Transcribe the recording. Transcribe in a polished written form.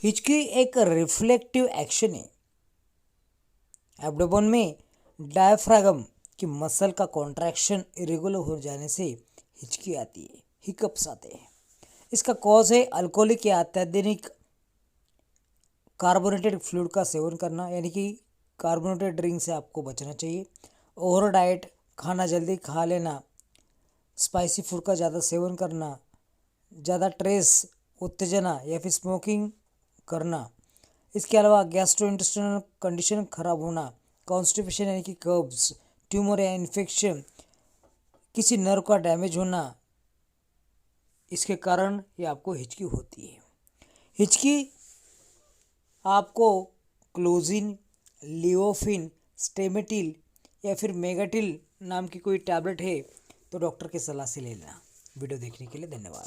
हिचकी एक reflective action है। एब्डोमेन में डायफ्रागम की मसल का कॉन्ट्रैक्शन इरेगुलर हो जाने से हिचकी आती है, हिकअप्स आते हैं। इसका कॉज है अल्कोहलिक या अत्यधिक कार्बोनेटेड फ्लूइड का सेवन करना, यानी कि कार्बोनेटेड ड्रिंक से आपको बचना चाहिए। ओवर डाइट, खाना जल्दी खा लेना, स्पाइसी फूड का ज़्यादा सेवन करना, ज़्यादा स्ट्रेस, उत्तेजना या फिर स्मोकिंग करना। इसके अलावा गैस्ट्रोइंटेस्टाइनल कंडीशन खराब होना, कॉन्स्टिपेशन यानी कि कर्ब्स, ट्यूमर या इन्फेक्शन, किसी नर्व का डैमेज होना, इसके कारण ये आपको हिचकी होती है। हिचकी आपको क्लोजिन, लिओफिन, स्टेमेटिल या फिर मेगाटिल नाम की कोई टैबलेट है तो डॉक्टर की सलाह से ले लेना। वीडियो देखने के लिए धन्यवाद।